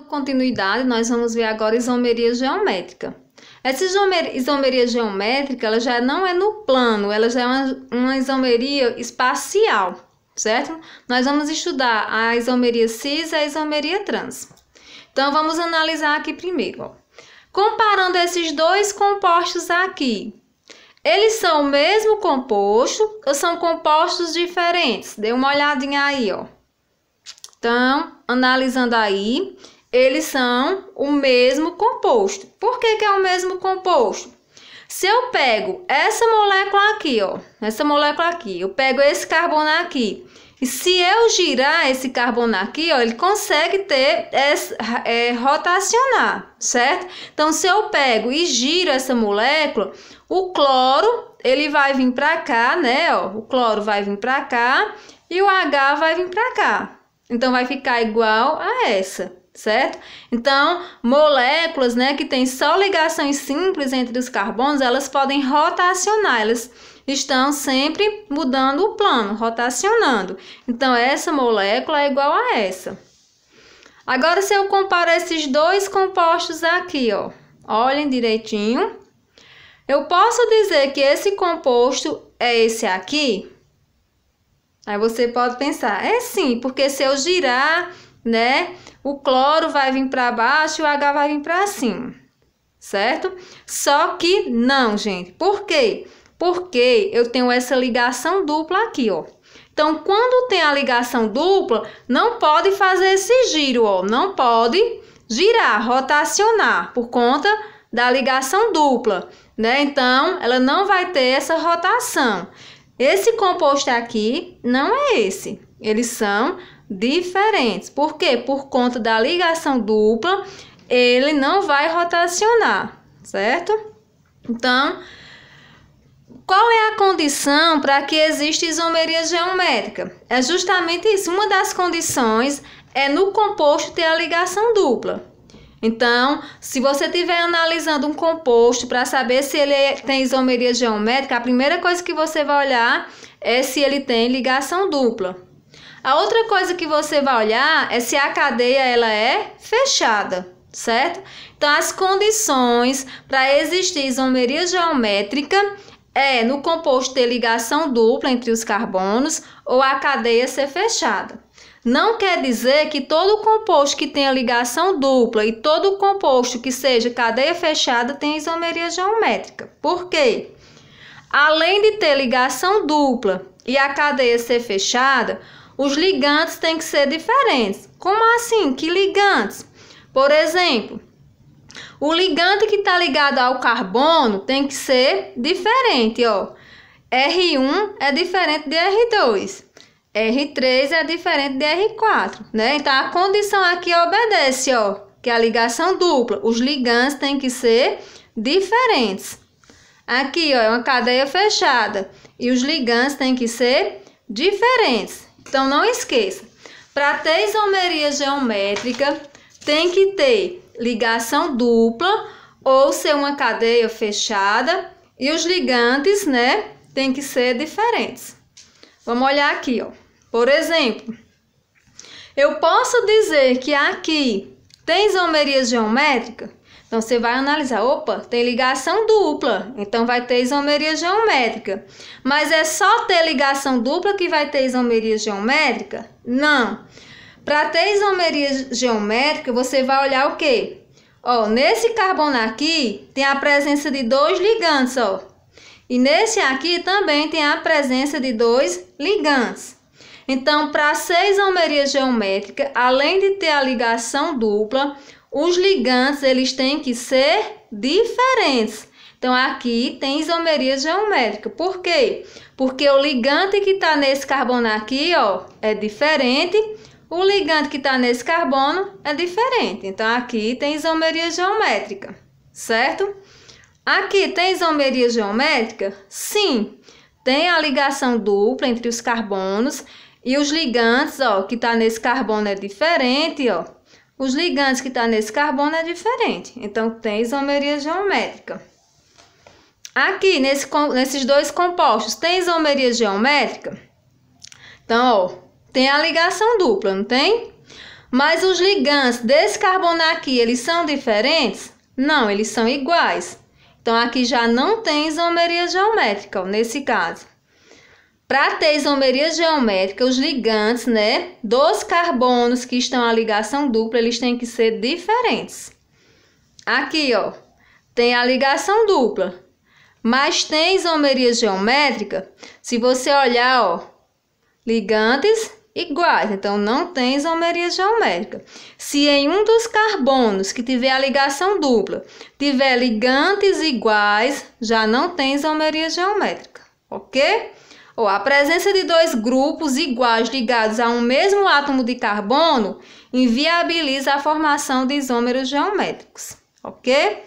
continuidade, nós vamos ver agora isomeria geométrica. Essa isomeria geométrica, ela já não é no plano, ela já é uma isomeria espacial, certo? Nós vamos estudar a isomeria cis e a isomeria trans. Então, vamos analisar aqui primeiro, ó. Comparando esses dois compostos aqui, eles são o mesmo composto ou são compostos diferentes? Dê uma olhadinha aí, ó. Então, analisando aí, eles são o mesmo composto. Por que é o mesmo composto? Se eu pego essa molécula aqui, ó, essa molécula aqui, eu pego esse carbono aqui, e se eu girar esse carbono aqui, ó, ele consegue rotacionar, certo? Então, se eu pego e giro essa molécula, o cloro, ele vai vir para cá, né, ó, o cloro vai vir para cá e o H vai vir para cá. Então, vai ficar igual a essa, certo? Então, moléculas, né, que tem só ligações simples entre os carbonos, elas podem rotacionar, elas estão sempre mudando o plano, rotacionando. Então, essa molécula é igual a essa. Agora, se eu comparo esses dois compostos aqui, ó, olhem direitinho, eu posso dizer que esse composto é esse aqui? Aí você pode pensar, é sim, porque se eu girar, né, o cloro vai vir para baixo e o H vai vir para cima, certo? Só que não, gente. Por quê? Porque eu tenho essa ligação dupla aqui, ó. Então, quando tem a ligação dupla, não pode fazer esse giro, ó. Não pode girar, rotacionar, por conta da ligação dupla, né? Então, ela não vai ter essa rotação. Esse composto aqui não é esse. Eles são diferentes. Por quê? Por conta da ligação dupla, ele não vai rotacionar, certo? Então, qual é a condição para que exista isomeria geométrica? É justamente isso. Uma das condições é no composto ter a ligação dupla. Então, se você estiver analisando um composto para saber se ele tem isomeria geométrica, a primeira coisa que você vai olhar é se ele tem ligação dupla. A outra coisa que você vai olhar é se a cadeia ela é fechada, certo? Então, as condições para existir isomeria geométrica é no composto ter ligação dupla entre os carbonos ou a cadeia ser fechada. Não quer dizer que todo composto que tenha ligação dupla e todo composto que seja cadeia fechada tem isomeria geométrica. Por quê? Além de ter ligação dupla e a cadeia ser fechada, os ligantes têm que ser diferentes. Como assim? Que ligantes? Por exemplo, o ligante que está ligado ao carbono tem que ser diferente, ó. R1 é diferente de R2. R3 é diferente de R4, né? Então, a condição aqui obedece, ó, que a ligação dupla, os ligantes têm que ser diferentes. Aqui, ó, é uma cadeia fechada e os ligantes têm que ser diferentes. Então, não esqueça, para ter isomeria geométrica, tem que ter ligação dupla ou ser uma cadeia fechada e os ligantes, né, tem que ser diferentes. Vamos olhar aqui, ó. Por exemplo, eu posso dizer que aqui tem isomeria geométrica? Então, você vai analisar, opa, tem ligação dupla, então vai ter isomeria geométrica. Mas é só ter ligação dupla que vai ter isomeria geométrica? Não. Para ter isomeria geométrica, você vai olhar o quê? Ó, nesse carbono aqui tem a presença de dois ligantes, ó. E nesse aqui também tem a presença de dois ligantes. Então, para ser isomeria geométrica, além de ter a ligação dupla, os ligantes eles têm que ser diferentes. Então, aqui tem isomeria geométrica. Por quê? Porque o ligante que está nesse carbono aqui, ó, é diferente. O ligante que está nesse carbono é diferente. Então, aqui tem isomeria geométrica, certo? Aqui tem isomeria geométrica? Sim, tem a ligação dupla entre os carbonos e os ligantes, ó, que está nesse carbono é diferente, ó. Os ligantes que estão nesse carbono é diferente. Então, tem isomeria geométrica. Aqui, nesses dois compostos, tem isomeria geométrica? Então, ó, tem a ligação dupla, não tem? Mas os ligantes desse carbono aqui, eles são diferentes? Não, eles são iguais. Então, aqui já não tem isomeria geométrica, ó, nesse caso. Para ter isomeria geométrica, os ligantes, né, dos carbonos que estão à ligação dupla, eles têm que ser diferentes. Aqui, ó, tem a ligação dupla, mas tem isomeria geométrica. Se você olhar, ó, ligantes iguais, então não tem isomeria geométrica. Se em um dos carbonos que tiver a ligação dupla tiver ligantes iguais, já não tem isomeria geométrica, ok? Ou a presença de dois grupos iguais ligados a um mesmo átomo de carbono inviabiliza a formação de isômeros geométricos, ok?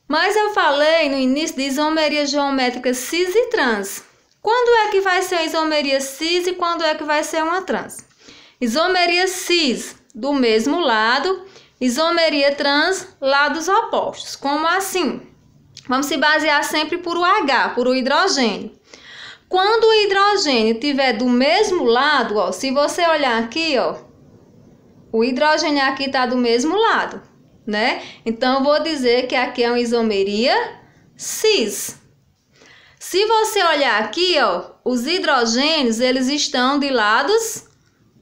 Mas eu falei no início de isomeria geométrica cis e trans. Quando é que vai ser a isomeria cis e quando é que vai ser uma trans? Isomeria cis, do mesmo lado, isomeria trans, lados opostos. Como assim? Vamos se basear sempre por o H, por o hidrogênio. Quando o hidrogênio estiver do mesmo lado, ó, se você olhar aqui, ó, o hidrogênio aqui está do mesmo lado, né? Então, eu vou dizer que aqui é uma isomeria cis. Se você olhar aqui, ó, os hidrogênios, eles estão de lados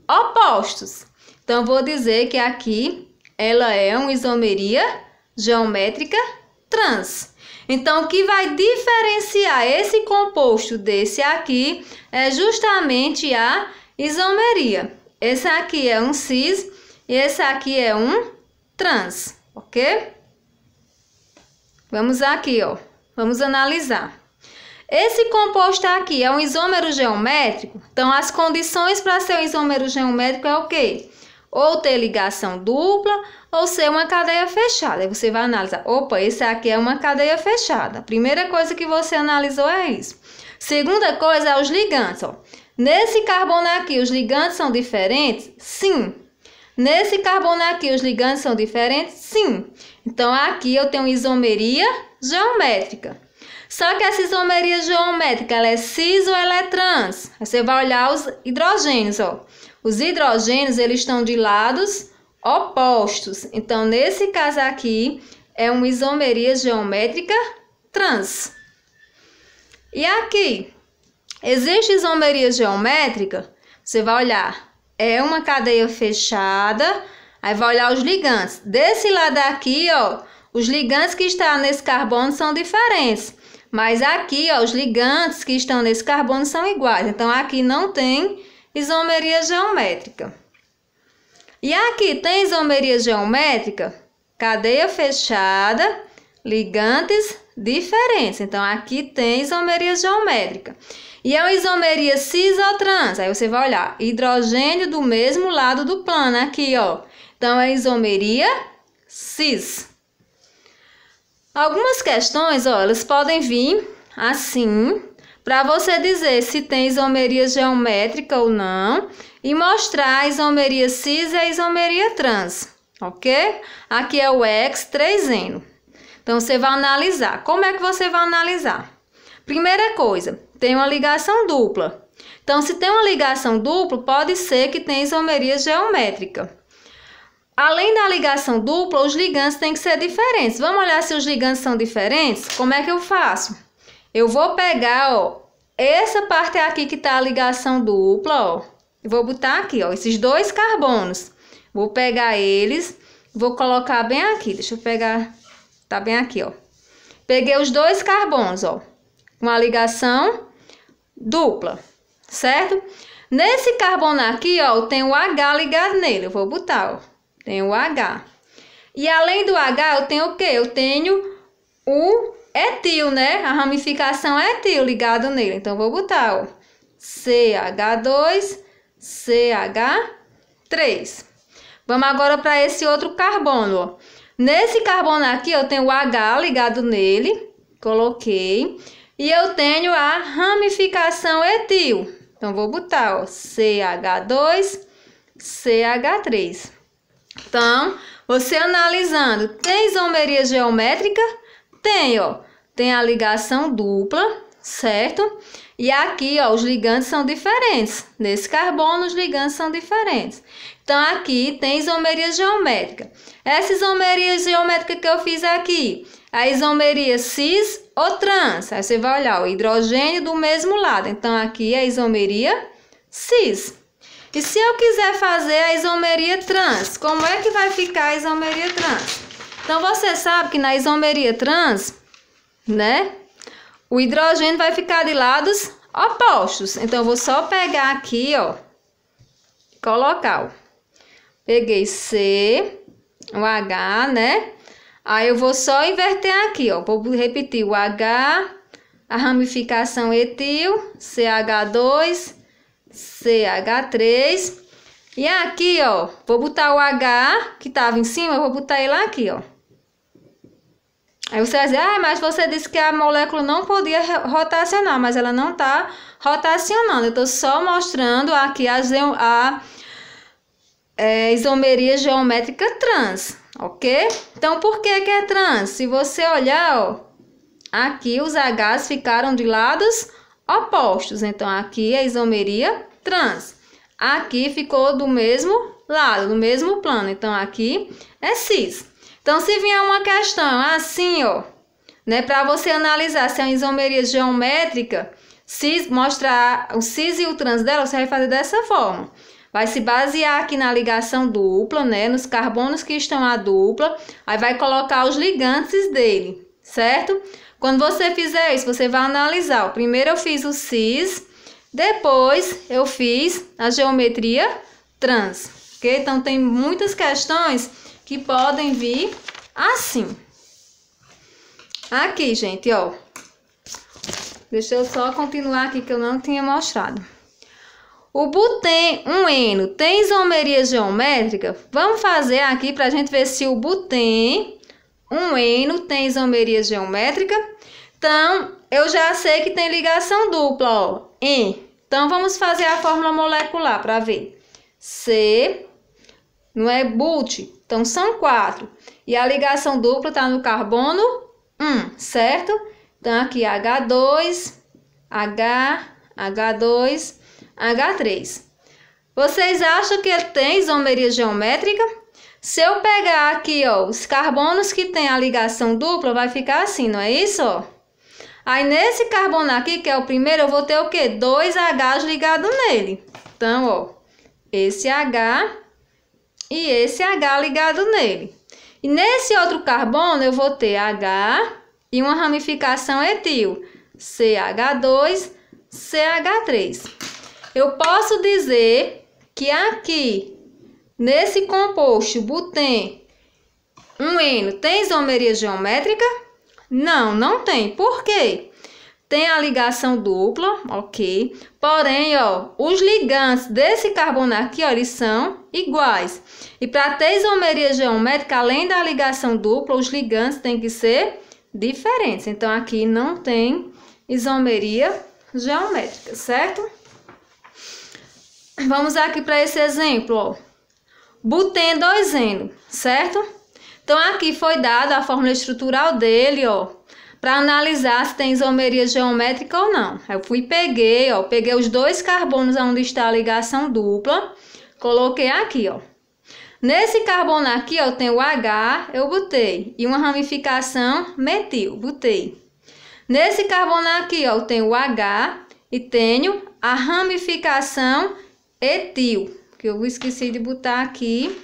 opostos. Então, eu vou dizer que aqui ela é uma isomeria geométrica trans. Então, o que vai diferenciar esse composto desse aqui é justamente a isomeria. Esse aqui é um cis e esse aqui é um trans, ok? Vamos aqui, ó. Vamos analisar. Esse composto aqui é um isômero geométrico. Então, as condições para ser um isômero geométrico é o quê? Ou ter ligação dupla, ou ser uma cadeia fechada. Aí você vai analisar, opa, esse aqui é uma cadeia fechada. A primeira coisa que você analisou é isso. Segunda coisa é os ligantes, ó. Nesse carbono aqui, os ligantes são diferentes? Sim. Nesse carbono aqui, os ligantes são diferentes? Sim. Então, aqui eu tenho isomeria geométrica. Só que essa isomeria geométrica, ela é cis ou ela é trans? Aí você vai olhar os hidrogênios, ó. Os hidrogênios, eles estão de lados opostos. Então, nesse caso aqui, é uma isomeria geométrica trans. E aqui, existe isomeria geométrica? Você vai olhar, é uma cadeia fechada, aí vai olhar os ligantes. Desse lado aqui, ó, os ligantes que estão nesse carbono são diferentes. Mas aqui, ó, os ligantes que estão nesse carbono são iguais. Então, aqui não tem isomeria geométrica. E aqui tem isomeria geométrica, cadeia fechada, ligantes diferentes. Então, aqui tem isomeria geométrica. E é uma isomeria cis ou trans? Aí você vai olhar, hidrogênio do mesmo lado do plano, aqui, ó. Então, é isomeria cis. Algumas questões, ó, elas podem vir assim, para você dizer se tem isomeria geométrica ou não e mostrar a isomeria cis e a isomeria trans, ok? Aqui é o X3N. Então, você vai analisar. Como é que você vai analisar? Primeira coisa, tem uma ligação dupla. Então, se tem uma ligação dupla, pode ser que tenha isomeria geométrica. Além da ligação dupla, os ligantes têm que ser diferentes. Vamos olhar se os ligantes são diferentes? Como é que eu faço? Eu vou pegar, ó, essa parte aqui que tá a ligação dupla, ó. Eu vou botar aqui, ó, esses dois carbonos. Vou pegar eles, vou colocar bem aqui. Deixa eu pegar, tá bem aqui, ó. Peguei os dois carbonos, ó, com a ligação dupla, certo? Nesse carbono aqui, ó, eu tenho o H ligado nele. Eu vou botar, ó. Tem o H. E além do H, eu tenho o quê? Eu tenho o etil, né? A ramificação etil ligado nele. Então, vou botar, ó, CH2, CH3. Vamos agora para esse outro carbono, ó. Nesse carbono aqui, eu tenho o H ligado nele. Coloquei. E eu tenho a ramificação etil. Então, vou botar, ó, CH2, CH3. Então, você analisando, tem isomeria geométrica? Tem, ó. Tem a ligação dupla, certo? E aqui, ó, os ligantes são diferentes. Nesse carbono, os ligantes são diferentes. Então, aqui tem isomeria geométrica. Essa isomeria geométrica que eu fiz aqui, a isomeria cis ou trans. Aí você vai olhar o hidrogênio do mesmo lado. Então, aqui é a isomeria cis. E se eu quiser fazer a isomeria trans, como é que vai ficar a isomeria trans? Então, você sabe que na isomeria trans, né, o hidrogênio vai ficar de lados opostos. Então, eu vou só pegar aqui, ó, colocar, ó. Peguei C, o H, né? Aí, eu vou só inverter aqui, ó. Vou repetir o H, a ramificação etil, CH2, CH3. E aqui, ó, vou botar o H, que estava em cima, eu vou botar ele aqui, ó. Aí você vai dizer, ah, mas você disse que a molécula não podia rotacionar, mas ela não está rotacionando. Eu estou só mostrando aqui a isomeria geométrica trans, ok? Então, por que que é trans? Se você olhar, ó, aqui os Hs ficaram de lados opostos. Então, aqui é a isomeria trans. Aqui ficou do mesmo lado, do mesmo plano. Então, aqui é cis. Então, se vier uma questão assim, ó, né, para você analisar se é uma isomeria geométrica, mostrar o cis e o trans dela, você vai fazer dessa forma. Vai se basear aqui na ligação dupla, né, nos carbonos que estão à dupla, aí vai colocar os ligantes dele, certo? Quando você fizer isso, você vai analisar. Ó, primeiro eu fiz o cis, depois eu fiz a geometria trans, ok? Então, tem muitas questões que podem vir assim. Aqui, gente, ó. Deixa eu só continuar aqui que eu não tinha mostrado. O buteno, um eno, tem isomeria geométrica? Vamos fazer aqui para a gente ver se o buteno, um eno, tem isomeria geométrica. Então, eu já sei que tem ligação dupla, ó. Então, vamos fazer a fórmula molecular para ver. C, não é but? Então, são 4. E a ligação dupla está no carbono 1, certo? Então, aqui H2, H2, H3. Vocês acham que ele tem isomeria geométrica? Se eu pegar aqui, ó, os carbonos que tem a ligação dupla, vai ficar assim, não é isso, ó? Aí, nesse carbono aqui, que é o primeiro, eu vou ter o quê? 2 Hs ligados nele. Então, ó, esse H e esse H ligado nele. E nesse outro carbono, eu vou ter H e uma ramificação etil, CH2, CH3. Eu posso dizer que aqui, nesse composto buteno, um eno, tem isomeria geométrica? Não, não tem. Por quê? Tem a ligação dupla, ok? Porém, ó, os ligantes desse carbono aqui, ó, eles são iguais. E para ter isomeria geométrica, além da ligação dupla, os ligantes têm que ser diferentes. Então, aqui não tem isomeria geométrica, certo? Vamos aqui para esse exemplo, ó. Buteno 2-eno, certo? Então, aqui foi dada a fórmula estrutural dele, ó, para analisar se tem isomeria geométrica ou não. Eu peguei os 2 carbonos onde está a ligação dupla, coloquei aqui, ó. Nesse carbono aqui, ó, tem o H, eu botei, e uma ramificação metil, botei. Nesse carbono aqui, ó, eu tenho o H e tenho a ramificação etil, que eu esqueci de botar aqui,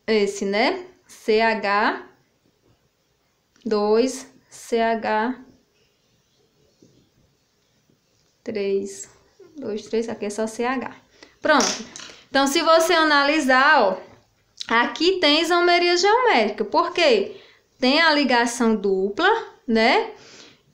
esse, né? CH2, CH3, 2, 3, aqui é só CH. Pronto. Então, se você analisar, ó, aqui tem isomeria geométrica. Por quê? Tem a ligação dupla, né?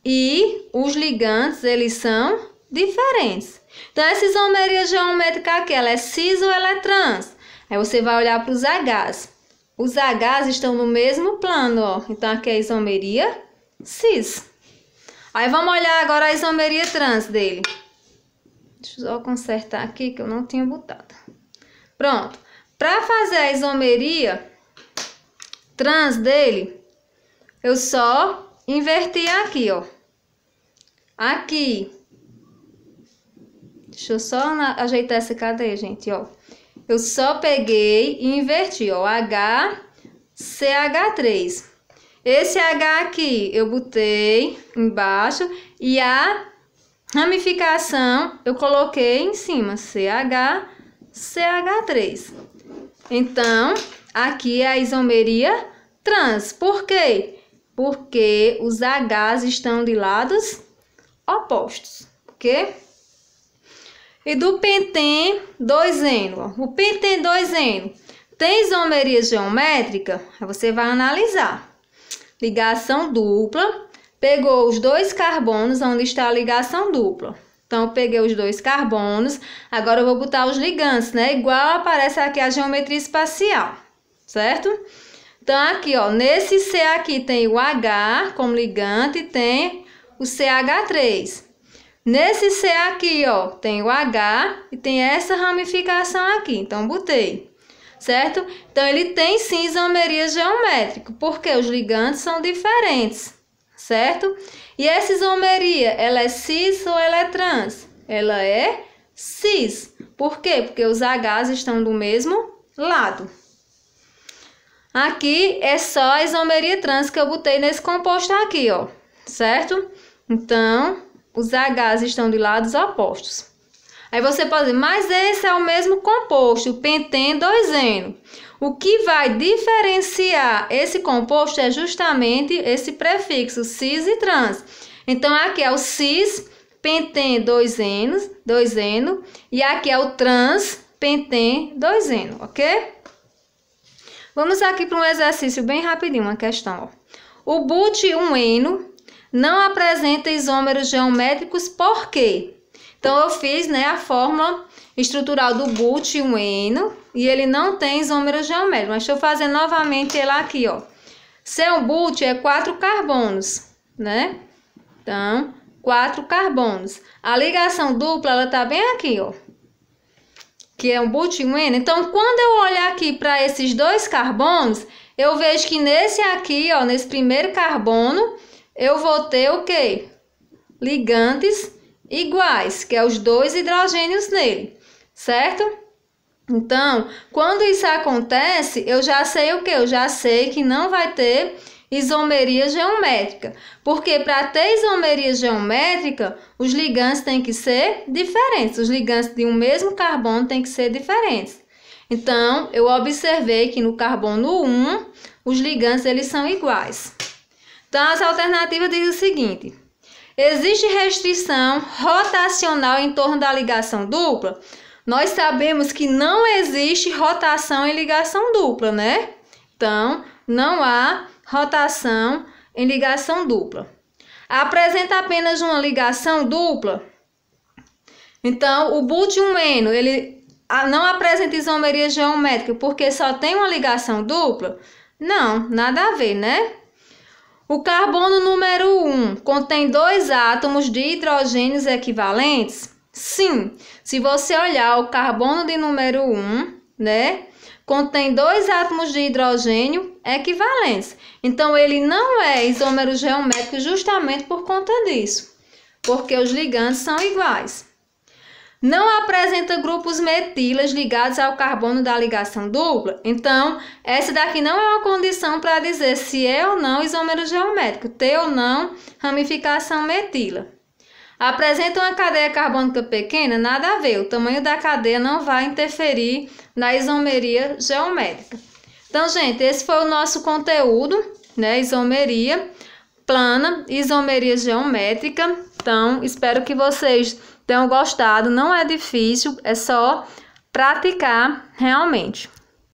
E os ligantes, eles são diferentes. Então, essa isomeria geométrica aqui, ela é cis ou ela é trans? Aí você vai olhar para os Hs. Os Hs estão no mesmo plano, ó. Então, aqui é a isomeria cis. Aí, vamos olhar agora a isomeria trans dele. Deixa eu só consertar aqui, que eu não tinha botado. Pronto. Para fazer a isomeria trans dele, eu só inverti aqui, ó. Aqui Deixa eu só ajeitar essa cadeia, gente, ó. Eu só peguei e inverti, ó, HCH3. Esse H aqui eu botei embaixo e a ramificação eu coloquei em cima, CH3. Então, aqui é a isomeria trans. Por quê? Porque os Hs estão de lados opostos, ok? E do pentene 2-eno, o pentene 2-eno tem isomeria geométrica? Aí você vai analisar. Ligação dupla, pegou os 2 carbonos, onde está a ligação dupla. Então, eu peguei os 2 carbonos, agora eu vou botar os ligantes, né? Igual aparece aqui a geometria espacial, certo? Então, aqui, ó, nesse C aqui tem o H como ligante e tem o CH3. Nesse C aqui, ó, tem o H e tem essa ramificação aqui, então botei, certo? Então, ele tem sim isomeria geométrica, porque os ligantes são diferentes, certo? E essa isomeria, ela é cis ou ela é trans? Ela é cis. Por quê? Porque os Hs estão do mesmo lado. Aqui é só a isomeria trans que eu botei nesse composto aqui, ó, certo? Então, os Hs estão de lados opostos. Aí você pode dizer, mas esse é o mesmo composto, o pentene 2-eno. O que vai diferenciar esse composto é justamente esse prefixo cis e trans. Então, aqui é o cis pentene 2-eno e aqui é o trans pentene 2-eno, ok? Vamos aqui para um exercício bem rapidinho, uma questão. Ó. O but-1-eno não apresenta isômeros geométricos por quê? Então, eu fiz, né, a fórmula estrutural do but-1-eno e ele não tem isômero geométrico. Mas deixa eu fazer novamente ele aqui, ó. Se é um but, é 4 carbonos, né? Então, 4 carbonos. A ligação dupla, ela tá bem aqui, ó. Que é um but-1-eno. Então, quando eu olhar aqui para esses 2 carbonos, eu vejo que nesse aqui, ó, nesse primeiro carbono, eu vou ter o quê? Ligantes iguais, que é os 2 hidrogênios nele, certo? Então, quando isso acontece, eu já sei o quê? Eu já sei que não vai ter isomeria geométrica. Porque para ter isomeria geométrica, os ligantes têm que ser diferentes. Os ligantes de um mesmo carbono têm que ser diferentes. Então, eu observei que no carbono 1, os ligantes eles são iguais. Então, as alternativas dizem o seguinte: existe restrição rotacional em torno da ligação dupla? Nós sabemos que não existe rotação em ligação dupla, né? Então, não há rotação em ligação dupla. Apresenta apenas uma ligação dupla? Então, o but-1-eno, ele não apresenta isomeria geométrica porque só tem uma ligação dupla? Não, nada a ver, né? O carbono número 1 contém 2 átomos de hidrogênios equivalentes? Sim. Se você olhar o carbono de número 1, né, contém 2 átomos de hidrogênio equivalentes. Então, ele não é isômero geométrico justamente por conta disso, porque os ligantes são iguais. Não apresenta grupos metilas ligados ao carbono da ligação dupla? Então, essa daqui não é uma condição para dizer se é ou não isômero geométrico, ter ou não ramificação metila. Apresenta uma cadeia carbônica pequena? Nada a ver, o tamanho da cadeia não vai interferir na isomeria geométrica. Então, gente, esse foi o nosso conteúdo, né? Isomeria plana, isomeria geométrica. Então, espero que vocês tenham gostado. Não é difícil, é só praticar realmente.